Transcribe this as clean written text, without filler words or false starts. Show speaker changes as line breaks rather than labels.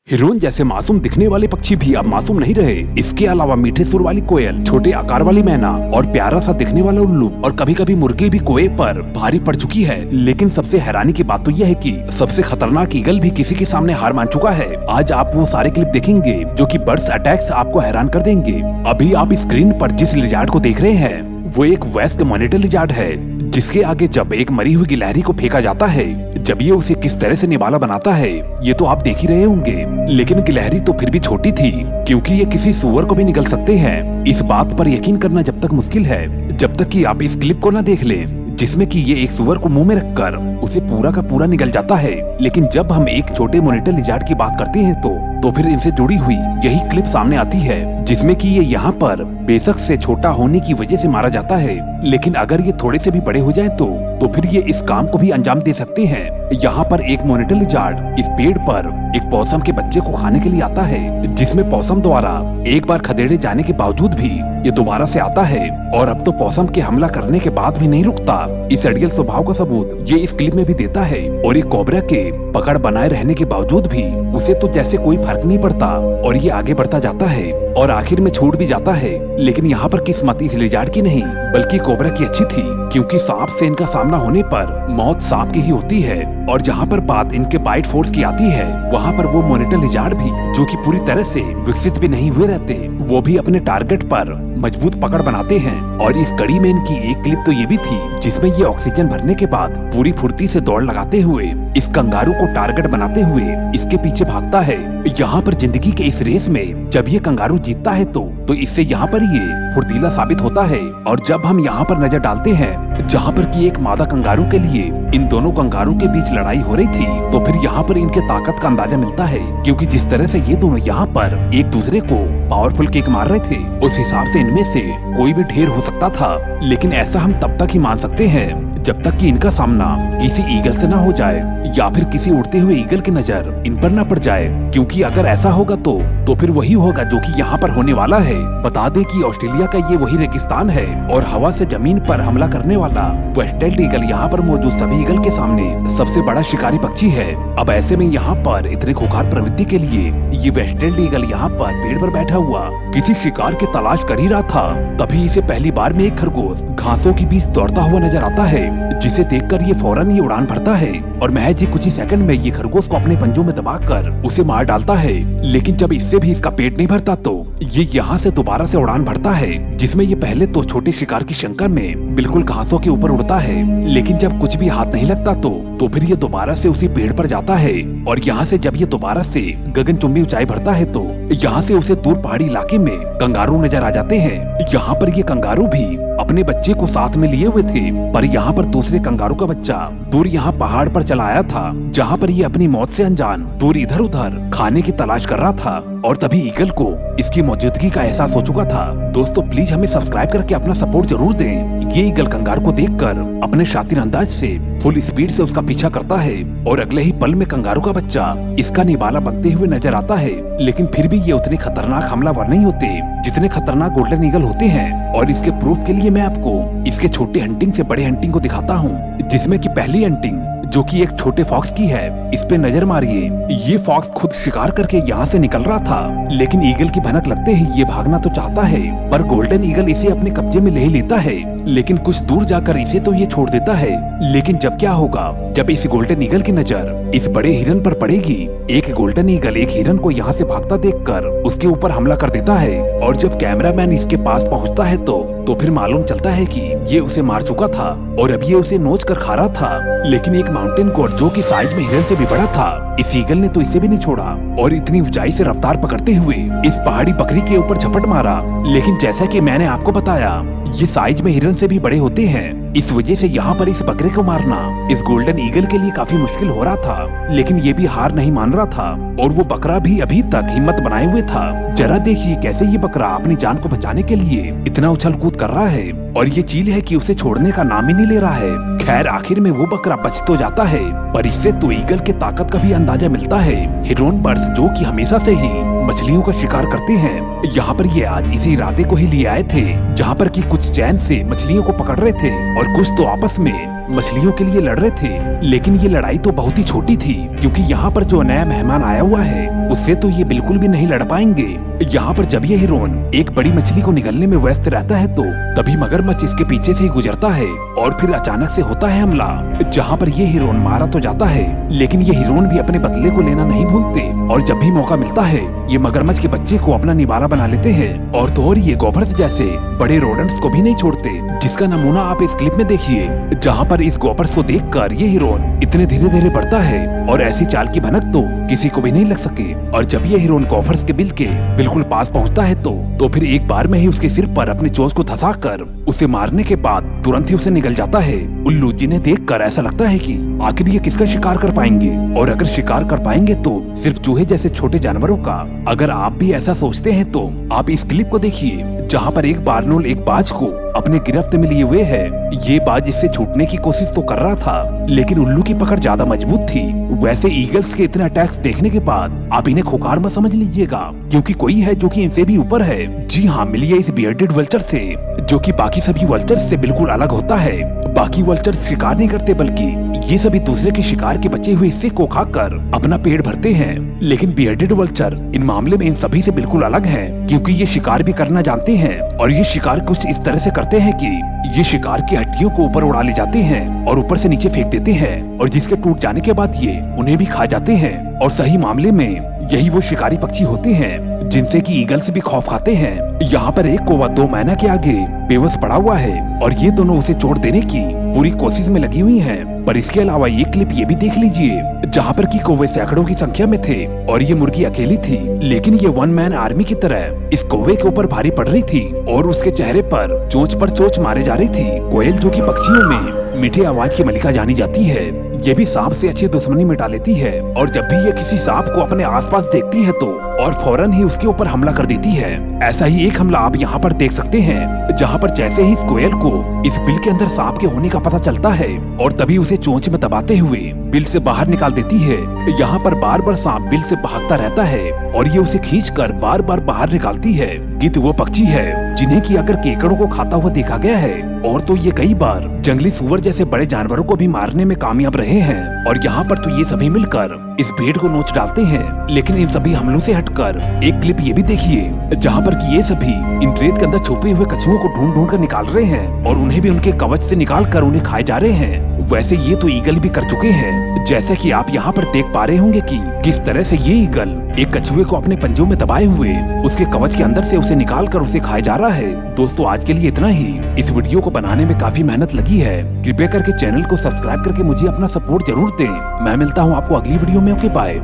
हिरन जैसे मासूम दिखने वाले पक्षी भी अब मासूम नहीं रहे। इसके अलावा मीठे सुर वाली कोयल, छोटे आकार वाली मैना और प्यारा सा दिखने वाला उल्लू और कभी कभी मुर्गी भी कोए पर भारी पड़ चुकी है। लेकिन सबसे हैरानी की बात तो यह है कि सबसे खतरनाक ईगल भी किसी के सामने हार मान चुका है। आज आप वो सारे क्लिप देखेंगे जो कि बर्ड्स अटैक्स आपको हैरान कर देंगे। अभी आप स्क्रीन पर जिस लिजार्ड को देख रहे हैं वो एक वेस्ट मॉनिटर लिजार्ड है, जिसके आगे जब एक मरी हुई गिलहरी को फेंका जाता है, जब ये उसे किस तरह से निवाला बनाता है ये तो आप देख ही रहे होंगे। लेकिन गिलहरी तो फिर भी छोटी थी, क्योंकि ये किसी सूअर को भी निगल सकते हैं। इस बात पर यकीन करना जब तक मुश्किल है जब तक कि आप इस क्लिप को न देख लें, जिसमें कि ये एक सूअर को मुंह में रखकर उसे पूरा का पूरा निगल जाता है। लेकिन जब हम एक छोटे मॉनिटर लिजार्ड की बात करते हैं तो फिर इनसे जुड़ी हुई यही क्लिप सामने आती है, जिसमें कि ये यहाँ पर बेशक से छोटा होने की वजह से मारा जाता है, लेकिन अगर ये थोड़े से भी बड़े हो जाएं तो फिर ये इस काम को भी अंजाम दे सकते हैं। यहाँ पर एक मॉनिटर लिजार्ड इस पेड़ पर एक पॉसम के बच्चे को खाने के लिए आता है, जिसमें पॉसम द्वारा एक बार खदेड़े जाने के बावजूद भी ये दोबारा से आता है और अब तो पॉसम के हमला करने के बाद भी नहीं रुकता। इस अड़ियल स्वभाव का सबूत ये इस क्लिप में भी देता है और एक कोबरा के पकड़ बनाए रहने के बावजूद भी उसे तो जैसे कोई फर्क नहीं पड़ता और ये आगे बढ़ता जाता है और आखिर में छूट भी जाता है। लेकिन यहाँ पर किस्मत इस लिजार्ड की नहीं बल्कि कोबरा की अच्छी थी, क्योंकि सांप से इनका सामना होने पर मौत सांप की ही होती है। और जहाँ पर बात इनके बाइट फोर्स की आती है वहाँ पर वो मॉनिटर लिजार्ड भी, जो कि पूरी तरह से विकसित भी नहीं हुए रहते, वो भी अपने टारगेट पर मजबूत पकड़ बनाते हैं। और इस कड़ी में इनकी एक क्लिप तो ये भी थी जिसमें ये ऑक्सीजन भरने के बाद पूरी फुर्ती से दौड़ लगाते हुए इस कंगारू को टारगेट बनाते हुए इसके पीछे भागता है। यहाँ पर जिंदगी के इस रेस में जब ये कंगारू जीतता है तो इससे यहाँ पर ये फुर्तीला साबित होता है। और जब हम यहाँ पर नजर डालते हैं जहाँ पर कि एक मादा कंगारू के लिए इन दोनों कंगारू के बीच लड़ाई हो रही थी, तो फिर यहाँ पर इनके ताकत का अंदाजा मिलता है, क्योंकि जिस तरह से ये दोनों यहाँ पर एक दूसरे को पावरफुल किक मार रहे थे उस हिसाब से इनमें से कोई भी ढेर हो सकता था। लेकिन ऐसा हम तब तक ही मान सकते हैं जब तक कि इनका सामना किसी ईगल से ना हो जाए या फिर किसी उड़ते हुए ईगल की नजर इन पर ना पड़ जाए, क्योंकि अगर ऐसा होगा तो फिर वही होगा जो कि यहाँ पर होने वाला है। बता दें कि ऑस्ट्रेलिया का ये वही रेगिस्तान है और हवा से जमीन पर हमला करने वाला वेस्टर्न ईगल यहाँ पर मौजूद सभी ईगल के सामने सबसे बड़ा शिकारी पक्षी है। अब ऐसे में यहाँ पर इतने खुखार प्रवृत्ति के लिए ये वेस्टर्न ईगल यहाँ पर पेड़ पर बैठा हुआ किसी शिकार की तलाश कर ही रहा था। तभी इसे पहली बार में एक खरगोश घासों के बीच दौड़ता हुआ नजर आता है, जिसे देखकर ये फौरन ही उड़ान भरता है और महज ही कुछ ही सेकंड में ये खरगोश को अपने पंजों में दबाकर उसे मार डालता है। लेकिन जब इससे भी इसका पेट नहीं भरता तो ये यहाँ से दोबारा से उड़ान भरता है, जिसमें ये पहले तो छोटे शिकार की शंका में बिल्कुल घासों के ऊपर उड़ता है, लेकिन जब कुछ भी हाथ नहीं लगता तो फिर ये दोबारा से उसी पेड़ पर जाता है। और यहाँ से जब ये दोबारा से गगनचुंबी ऊंचाई भरता है तो यहाँ से उसे दूर पहाड़ी इलाके में कंगारू नजर आ जाते हैं। यहाँ पर ये कंगारू भी अपने बच्चे को साथ में लिए हुए थे, पर यहाँ पर दूसरे कंगारू का बच्चा दूर यहाँ पहाड़ पर चला आया था, जहाँ पर ये अपनी मौत से अनजान दूर इधर उधर खाने की तलाश कर रहा था। और तभी ईगल को इसकी मौजूदगी का एहसास हो चुका था। दोस्तों प्लीज हमें सब्सक्राइब करके अपना सपोर्ट जरूर दें। ये ईगल कंगारू को देखकर अपने शातिर अंदाज से फुल स्पीड से उसका पीछा करता है और अगले ही पल में कंगारू का बच्चा इसका निवाला बनते हुए नजर आता है। लेकिन फिर भी ये उतने खतरनाक हमलावर नहीं होते जितने खतरनाक गोल्डन ईगल होते हैं। और इसके प्रूफ के लिए मैं आपको इसके छोटे हंटिंग से बड़े हंटिंग को दिखाता हूँ, जिसमें कि पहली हंटिंग जो कि एक छोटे फॉक्स की है। इस पे नजर मारिए, ये फॉक्स खुद शिकार करके यहाँ से निकल रहा था, लेकिन ईगल की भनक लगते ही ये भागना तो चाहता है, पर गोल्डन ईगल इसे अपने कब्जे में ले ही लेता है। लेकिन कुछ दूर जाकर इसे तो ये छोड़ देता है। लेकिन जब क्या होगा, जब इस गोल्डन ईगल की नजर इस बड़े हिरन पर पड़ेगी, एक गोल्डन ईगल एक हिरन को यहाँ से भागता देखकर उसके ऊपर हमला कर देता है। और जब कैमरामैन इसके पास पहुँचता है तो फिर मालूम चलता है कि ये उसे मार चुका था और अब ये उसे नोच कर खा रहा था। लेकिन एक माउंटेन गोट जो कि साइज में हिरन से भी बड़ा था, इस ईगल ने तो इसे भी नहीं छोड़ा और इतनी ऊंचाई से रफ्तार पकड़ते हुए इस पहाड़ी बकरी के ऊपर झपट मारा। लेकिन जैसा कि मैंने आपको बताया, ये साइज में हिरन से भी बड़े होते हैं, इस वजह से यहाँ पर इस बकरे को मारना इस गोल्डन ईगल के लिए काफी मुश्किल हो रहा था। लेकिन ये भी हार नहीं मान रहा था और वो बकरा भी अभी तक हिम्मत बनाए हुए था। जरा देखिए कैसे ये बकरा अपनी जान को बचाने के लिए इतना उछल कूद कर रहा है और ये चील है कि उसे छोड़ने का नाम ही नहीं ले रहा है। खैर आखिर में वो बकरा बच तो जाता है, पर इससे तो ईगल के ताकत का भी अंदाजा मिलता है। हिरन बर्ड्स जो कि हमेशा से ही मछलियों का शिकार करते हैं, यहाँ पर ये आज इसी इरादे को ही लिए आए थे, जहाँ पर कि कुछ चैन से मछलियों को पकड़ रहे थे और कुछ तो आपस में मछलियों के लिए लड़ रहे थे। लेकिन ये लड़ाई तो बहुत ही छोटी थी, क्योंकि यहाँ पर जो नया मेहमान आया हुआ है उससे तो ये बिल्कुल भी नहीं लड़ पाएंगे। यहाँ पर जब ये हिरोन एक बड़ी मछली को निगलने में व्यस्त रहता है तो तभी मगरमच्छ इसके पीछे से ही गुजरता है और फिर अचानक से होता है हमला, जहाँ पर ये हिरोन मारा तो जाता है, लेकिन ये हिरोन भी अपने बदले को लेना नहीं भूलते और जब भी मौका मिलता है ये मगरमच्छ के बच्चे को अपना निवाला बना लेते हैं और तो और ये गोफर्स जैसे बड़े रोडेंट्स को भी नहीं छोड़ते, जिसका नमूना आप इस क्लिप में देखिए, जहाँ पर इस गोफर्स को देखकर ये हिरोन इतने धीरे धीरे बढ़ता है और ऐसी चाल की भनक तो किसी को भी नहीं लग सके। और जब ये हिरोन गोफर्स के बिल के बिल्कुल पास पहुँचता है तो फिर एक बार में ही उसके सिर पर अपने चोंच को धंसाकर उसे मारने के बाद तुरंत ही उसे निगल जाता है। उल्लू जिन्हें देखकर ऐसा लगता है कि आखिर ये किसका शिकार कर पाएंगे, और अगर शिकार कर पाएंगे तो सिर्फ चूहे जैसे छोटे जानवरों का। अगर आप भी ऐसा सोचते हैं तो आप इस क्लिप को देखिए, जहाँ पर एक बारनोल एक बाज को अपने गिरफ्त में लिए हुए है। ये बाज इससे छूटने की कोशिश तो कर रहा था, लेकिन उल्लू की पकड़ ज्यादा मजबूत थी। वैसे ईगल्स के इतने अटैक्स देखने के बाद आप इन्हें खुकार मत समझ लीजिएगा, क्योंकि कोई है जो कि इनसे भी ऊपर है। जी हाँ, मिलिए इस बियर्डेड वल्चर से, जो कि बाकी सभी वल्चर्स से बिल्कुल अलग होता है। बाकी वल्चर्स शिकार नहीं करते, बल्कि ये सभी दूसरे के शिकार के बचे हुए हिस्से को खाकर अपना पेट भरते हैं। लेकिन बियर्डेड वल्चर इन मामले में इन सभी से बिल्कुल अलग है, क्योंकि ये शिकार भी करना जानते हैं और ये शिकार कुछ इस तरह से करते हैं कि ये शिकार की हड्डियों को ऊपर उड़ा ले जाते हैं और ऊपर से नीचे फेंक देते हैं, और जिसके टूट जाने के बाद ये उन्हें भी खा जाते हैं। और सही मामले में यही वो शिकारी पक्षी होते हैं जिनसे कि ईगल्स भी खौफ खाते हैं। यहाँ पर एक कौवा 2 मैना के आगे बेबस पड़ा हुआ है और ये दोनों उसे छोड़ देने की पूरी कोशिश में लगी हुई हैं। पर इसके अलावा ये क्लिप ये भी देख लीजिए, जहाँ पर कि कौवे सैकड़ों की संख्या में थे और ये मुर्गी अकेली थी, लेकिन ये 1 मैन आर्मी की तरह इस कौवे के ऊपर भारी पड़ रही थी और उसके चेहरे पर चोंच मारे जा रही थी। कोयल, जो कि पक्षियों में मीठी आवाज की मलिका जानी जाती है, ये भी सांप से अच्छी दुश्मनी मिटा लेती है और जब भी ये किसी सांप को अपने आसपास देखती है तो और फौरन ही उसके ऊपर हमला कर देती है। ऐसा ही एक हमला आप यहाँ पर देख सकते हैं, जहाँ पर जैसे ही इस कोयल को इस बिल के अंदर सांप के होने का पता चलता है और तभी उसे चोंच में दबाते हुए बिल से बाहर निकाल देती है। यहाँ पर बार बार सांप बिल से भागता रहता है और ये उसे खींचकर बार बार बाहर निकालती है। गिद्ध वो पक्षी है जिन्हें कि अगर केकड़ों को खाता हुआ देखा गया है, और तो ये कई बार जंगली सुअर जैसे बड़े जानवरों को भी मारने में कामयाब रहे हैं। और यहाँ पर तो ये सभी मिलकर इस भेड़ को नोच डालते हैं। लेकिन इन सभी हमलों से हटकर एक क्लिप ये भी देखिए, जहाँ पर कि ये सभी इन रेत के अंदर छुपे हुए कछुओं को ढूंढ कर निकाल रहे हैं और उन्हें भी उनके कवच से निकाल कर उन्हें खाए जा रहे हैं। वैसे ये तो ईगल भी कर चुके हैं, जैसे कि आप यहाँ पर देख पा रहे होंगे कि किस तरह से ये ईगल एक कछुए को अपने पंजों में दबाए हुए उसके कवच के अंदर से उसे निकाल कर उसे खाए जा रहा है। दोस्तों, आज के लिए इतना ही। इस वीडियो को बनाने में काफी मेहनत लगी है। कृपया करके चैनल को सब्सक्राइब करके मुझे अपना सपोर्ट जरूर दें। मैं मिलता हूँ आपको अगली वीडियो में। Okay, bye.